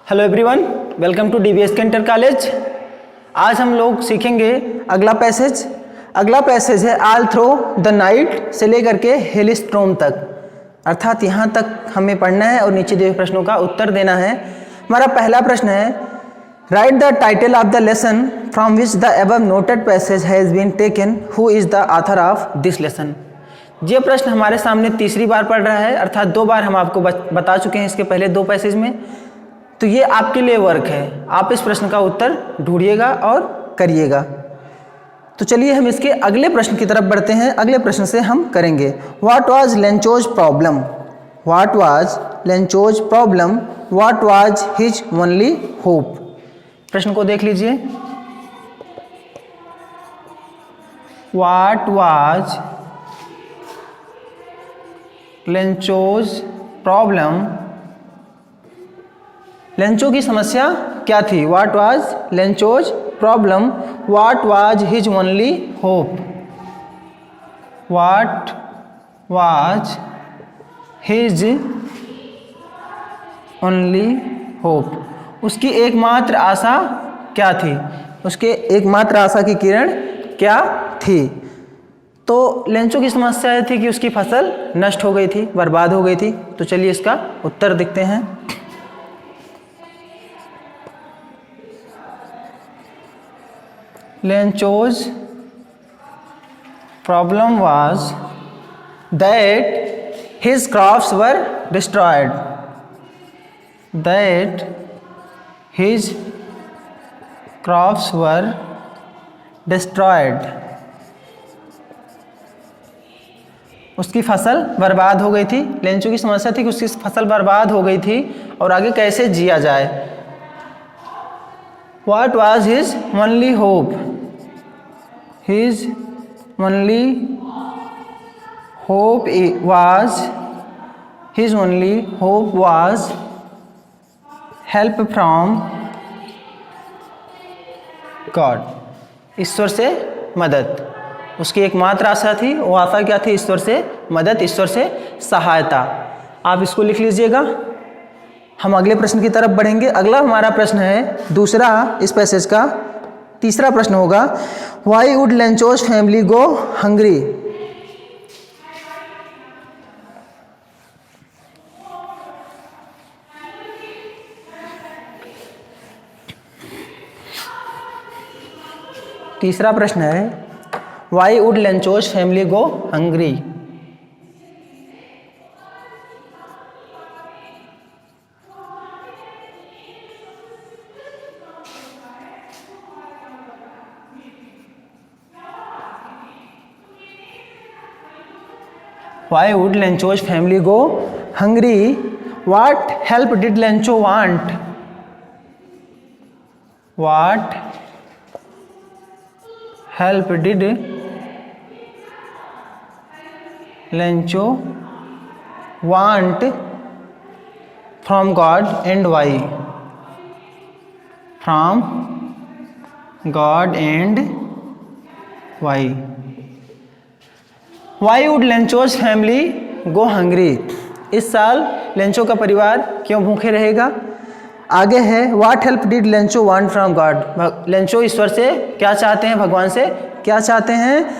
Hello everyone, welcome to DBS inter college. आज हम लोग सीखेंगे अगला पैसेज। अगला पैसेज है ऑल थ्रू द नाइट से लेकर के हेलिस्ट्रोम तक, अर्थात यहाँ तक हमें पढ़ना है और नीचे दिए प्रश्नों का उत्तर देना है। हमारा पहला प्रश्न है, write the title of the lesson from which the above noted passage has been taken, who is the author of this lesson. ये प्रश्न हमारे सामने तीसरी बार पढ़ रहा है, अर्थात 2 बार हम आपको बता चुके हैं इसके पहले 2 पैसेज में। तो ये आपके लिए वर्क है, आप इस प्रश्न का उत्तर ढूंढिएगा और करिएगा। तो चलिए हम इसके अगले प्रश्न की तरफ बढ़ते हैं। अगले प्रश्न से हम करेंगे, what was Lencho's problem, what was Lencho's problem, what was his only hope. प्रश्न को देख लीजिए, what was Lencho's problem, Lencho की समस्या क्या थी। What was Lencho's problem, what was his only hope, what was his only hope. उसकी एकमात्र आशा क्या थी, उसके एकमात्र आशा की किरण क्या थी। तो लेंचो की समस्या थी कि उसकी फसल नष्ट हो गई थी, बर्बाद हो गई थी। तो चलिए इसका उत्तर देखते हैं। Lencho's problem was that his crops were destroyed, that his crops were destroyed। उसकी फसल बर्बाद हो गई थी। लेंचो की समस्या थी कि उसकी फसल बर्बाद हो गई थी और आगे कैसे जिया जाए। What was his only hope? His only hope was, his only hope was help from God। ईश्वर से मदद उसकी एकमात्र आशा थी। वो आशा क्या थी? ईश्वर से मदद, ईश्वर से सहायता। आप इसको लिख लीजिएगा। हम अगले प्रश्न की तरफ बढ़ेंगे। अगला हमारा प्रश्न है दूसरा इस पैसेज का, तीसरा प्रश्न होगा, why would Lencho's family go hungry. तीसरा प्रश्न है, why would Lencho's family go hungry. Why would Lencho's family go hungry? What help did Lencho want? What help did Lencho want from God and why? From God and why? Why would Lencho's family go hungry. इस साल Lencho का परिवार क्यों भूखे रहेगा। आगे है, what help did Lencho want from God. Lencho ईश्वर से क्या चाहते हैं, भगवान से क्या चाहते हैं,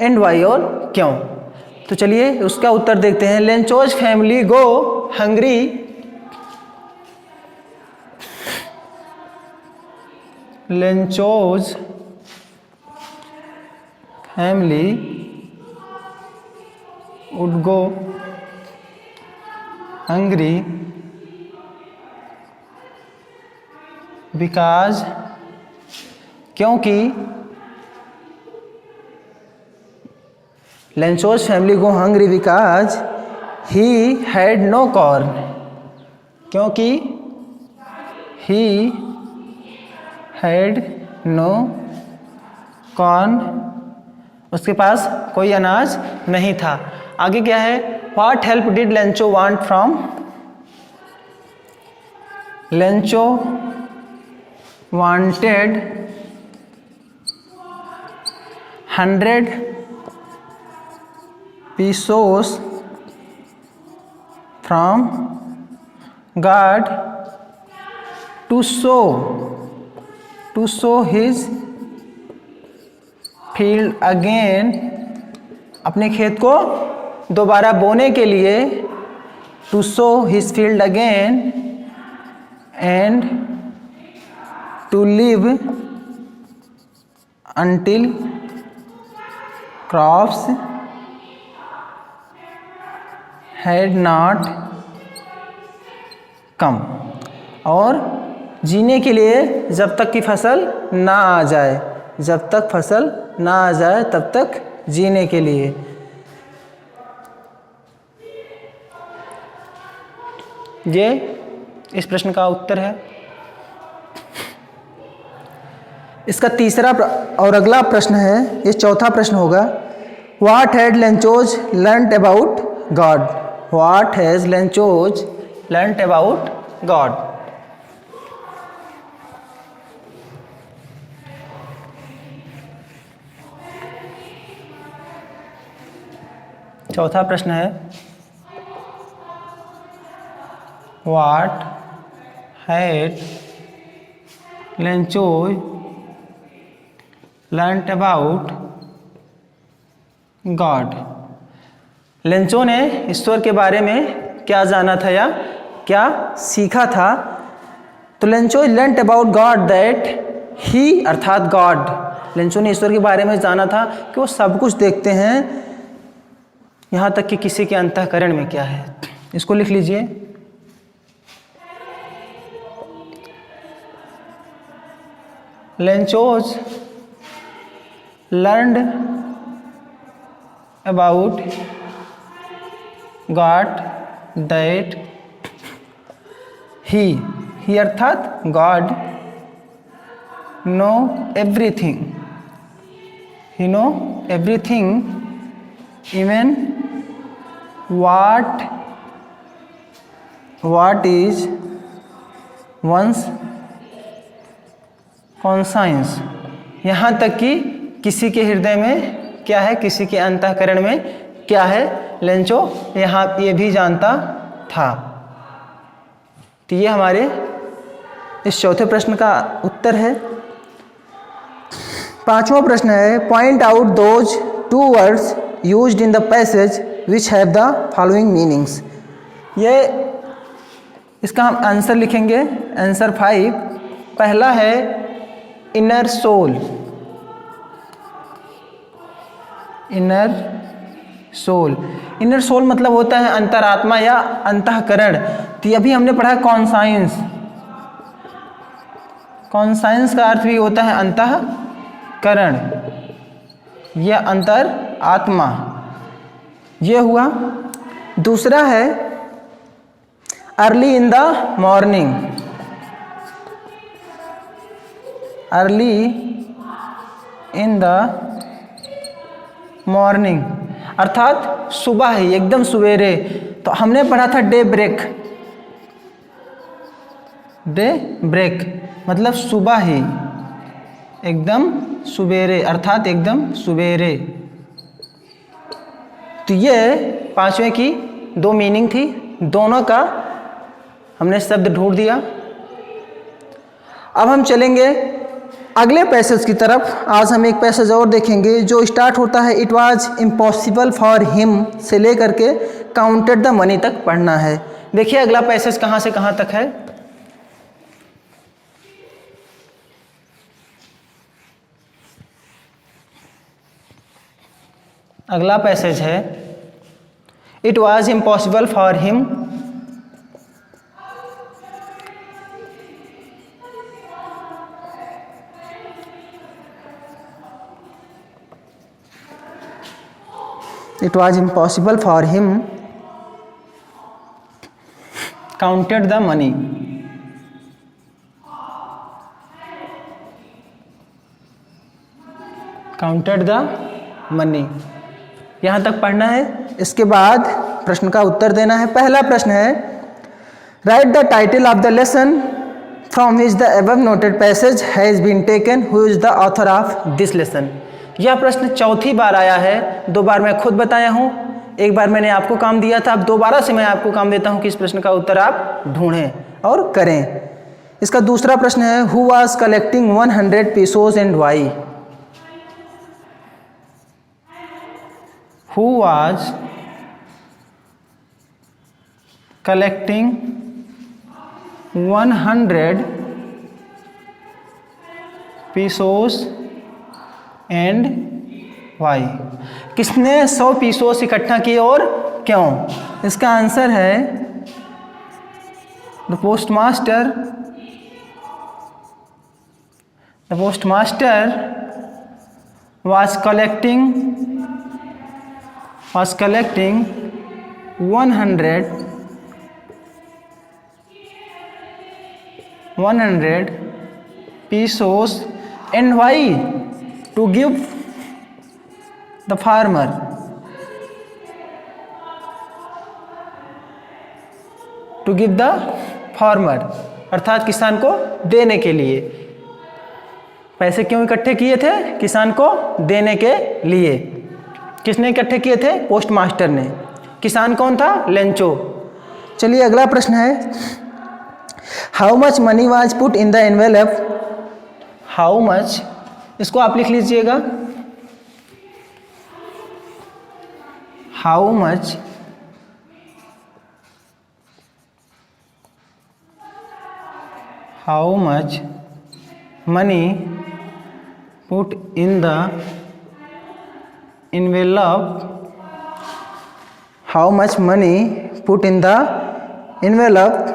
एंड वाई और क्यों। तो चलिए उसका उत्तर देखते हैं। Lencho's family go hungry, Lencho's family would go hungry because, क्योंकि Lencho's family go hungry because he had no corn, क्योंकि ही हैड नो कॉर्न, उसके पास कोई अनाज नहीं था। आगे क्या है, what help did Lencho want from, Lencho wanted 100 pesos from God to sow his field again, अपने खेत को दोबारा बोने के लिए, to sow his field again and to live until crops had not come, और जीने के लिए जब तक कि फसल ना आ जाए, जब तक फसल ना आ जाए तब तक जीने के लिए। ये इस प्रश्न का उत्तर है। इसका तीसरा और अगला प्रश्न है, ये चौथा प्रश्न होगा, what had Lencho's learned about God, what has Lencho's learned about God. चौथा प्रश्न है, what had Lencho's learned about God. Lencho ने ईश्वर के बारे में क्या जाना था या क्या सीखा था? तो Lencho learned about God that he, अर्थात गॉड, लेंचो ने ईश्वर के बारे में जाना था कि वो सब कुछ देखते हैं, यहाँ तक कि किसी के अंतःकरण में क्या है। इसको लिख लीजिए, Lencho's learned about God that he अर्थात God know everything, he know everything, even what is one's conscience, यहाँ तक कि किसी के हृदय में क्या है, किसी के अंतःकरण में क्या है, लेंचो यहाँ ये भी जानता था। तो ये हमारे इस चौथे प्रश्न का उत्तर है। पांचवा प्रश्न है, point out those two words used in the passage which have the following meanings. ये इसका हम आंसर लिखेंगे, आंसर 5। पहला है inner soul, inner soul, inner soul मतलब होता है अंतरात्मा या अंतःकरण। तो अभी हमने पढ़ा कॉन्साइंस, कॉन्साइंस का अर्थ भी होता है अंतःकरण या अंतर आत्मा, ये हुआ। दूसरा है early in the morning, early in the morning अर्थात सुबह ही, एकदम सवेरे। तो हमने पढ़ा था डे ब्रेक, डे ब्रेक मतलब सुबह ही, एकदम सवेरे अर्थात एकदम सवेरे। तो ये पांचवें की दो मीनिंग थी, दोनों का हमने शब्द ढूंढ दिया। अब हम चलेंगे अगले पैसेज की तरफ। आज हम एक पैसेज और देखेंगे जो स्टार्ट होता है it was impossible for him से लेकर के काउंटेड द मनी तक पढ़ना है। देखिए अगला पैसेज कहाँ से कहाँ तक है। अगला पैसेज है it was impossible for him it was impossible for him counted the money, counted the money। यहाँ तक पढ़ना है। इसके बाद प्रश्न का उत्तर देना है। पहला प्रश्न है write the title of the lesson from which the above noted passage has been taken, who is the author of this lesson. यह प्रश्न चौथी बार आया है, 2 बार मैं खुद बताया हूँ, 1 बार मैंने आपको काम दिया था। अब दोबारा से मैं आपको काम देता हूँ कि इस प्रश्न का उत्तर आप ढूंढें और करें। इसका दूसरा प्रश्न है who was collecting 100 pesos and why. Who was collecting 100 pesos and why. किसने 100 पीसोस इकट्ठा किए और क्यों? इसका आंसर है the postmaster was collecting 100 pesos and why to give the farmer। To give the farmer अर्थात किसान को देने के लिए। पैसे क्यों इकट्ठे किए थे? किसान को देने के लिए। किसने इकट्ठे किए थे? पोस्टमास्टर ने। किसान कौन था? लेंचो। चलिए अगला प्रश्न है how much money was put in the envelope. How much, इसको आप लिख लीजिएगा, how much money put in the envelope, how much money put in the envelope,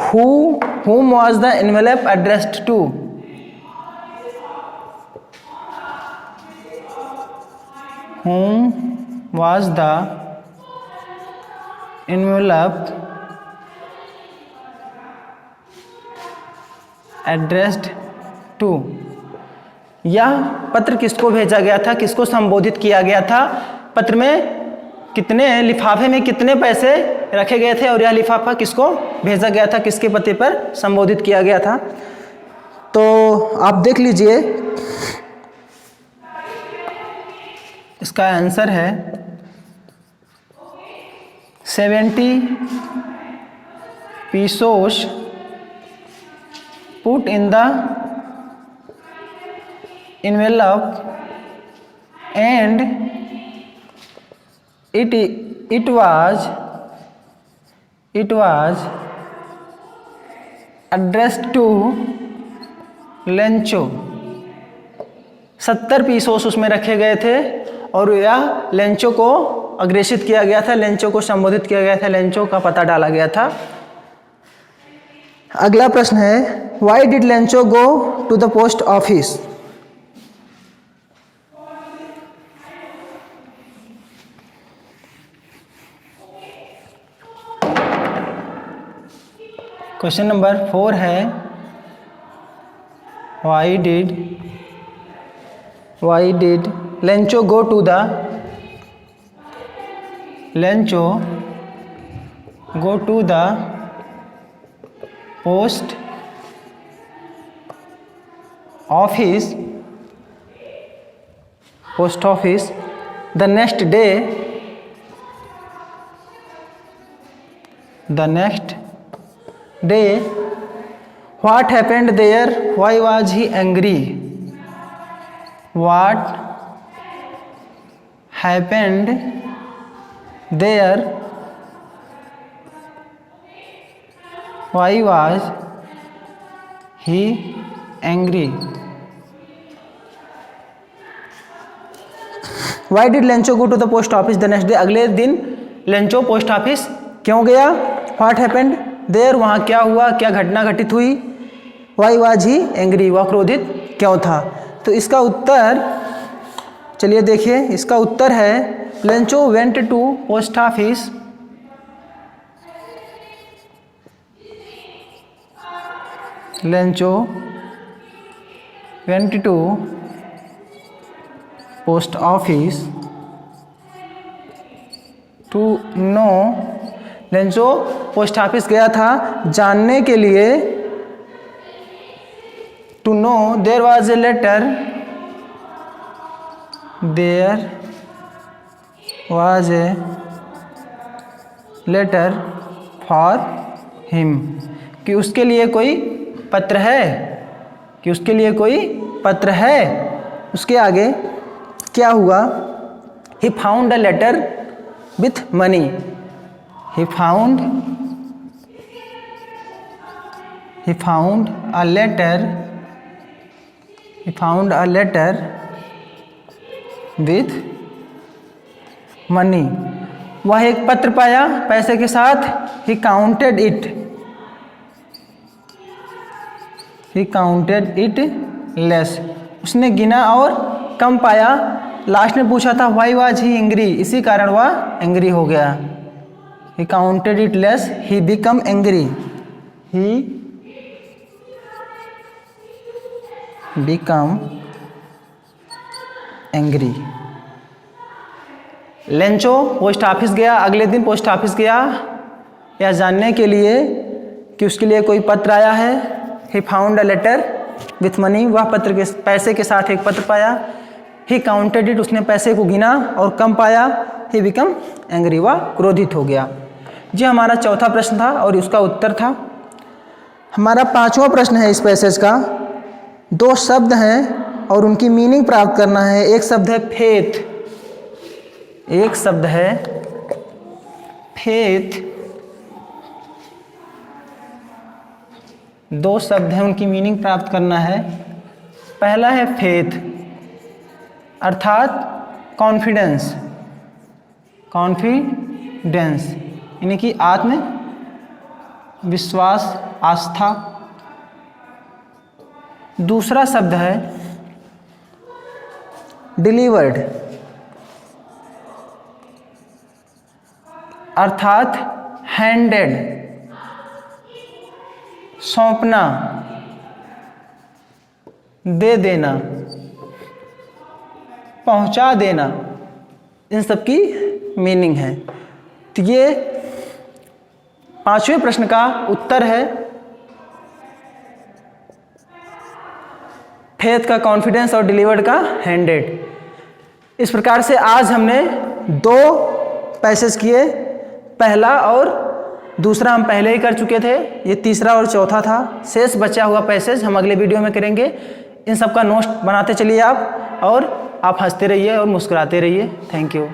whom was the envelope addressed to, whom was the envelope addressed to, यह पत्र किसको भेजा गया था, किसको संबोधित किया गया था, पत्र में कितने लिफाफे में कितने पैसे रखे गए थे और यह लिफाफा किसको भेजा गया था, किसके पते पर संबोधित किया गया था। तो आप देख लीजिए इसका आंसर है 70 pesos put in the envelope and it was addressed to Lencho. 70 pesos उसमें रखे गए थे और यह लेंचो को अग्रेषित किया गया था, लेंचो को संबोधित किया गया था, लेंचो का पता डाला गया था। अगला प्रश्न है why did Lencho go to the post office. Question number 4 है why did Lencho go to the post office the next day what happened there, why was he angry, what happened there, why was he angry। Why did Lencho go to the post office the next day। अगले दिन Lencho post office क्यों गया। What happened there, वहाँ क्या हुआ, क्या घटना घटित हुई। Why was he angry, वह क्रोधित क्यों था। तो इसका उत्तर चलिए देखिए, इसका उत्तर है Lencho went to post office to know. Lencho post office गया था जानने के लिए, to know there was a letter for him, कि उसके लिए कोई पत्र है, कि उसके लिए कोई पत्र है। उसके आगे क्या हुआ, he found a letter with money, he found a letter with money, वह एक पत्र पाया पैसे के साथ। ही काउंटेड इट लेस, उसने गिना और कम पाया। लास्ट में पूछा था व्हाई वाज ही एंग्री, इसी कारण वह एंग्री हो गया। He counted it less, he become angry, he become angry. Lencho post office गया, अगले दिन पोस्ट ऑफिस गया यह जानने के लिए कि उसके लिए कोई पत्र आया है। He found a letter with money, वह पत्र के पैसे के साथ एक पत्र पाया। ही काउंटेड इट, उसने पैसे को गिना और कम पाया। ही बिकम एंग्री, वह क्रोधित हो गया। जी हमारा चौथा प्रश्न था और उसका उत्तर था। हमारा पांचवा प्रश्न है इस पैसेज का। दो शब्द हैं और उनकी मीनिंग प्राप्त करना है। एक शब्द है फेथ, एक शब्द है फेथ, दो शब्द हैं उनकी मीनिंग प्राप्त करना है। पहला है फेथ अर्थात कॉन्फिडेंस, यानी कि आत्म विश्वास, आस्था। दूसरा शब्द है डिलीवर्ड अर्थात हैंडेड, सौंपना, दे देना, पहुंचा देना, इन सब की मीनिंग है। तो ये पांचवें प्रश्न का उत्तर है फेथ का कॉन्फिडेंस और डिलीवर्ड का हैंडेड। इस प्रकार से आज हमने दो पैसेज किए, पहला और दूसरा हम पहले ही कर चुके थे, ये तीसरा और चौथा था। शेष बचा हुआ पैसेज हम अगले वीडियो में करेंगे। इन सब का नोट्स बनाते चलिए आप, और आप हंसते रहिए और मुस्कुराते रहिए। Thank you.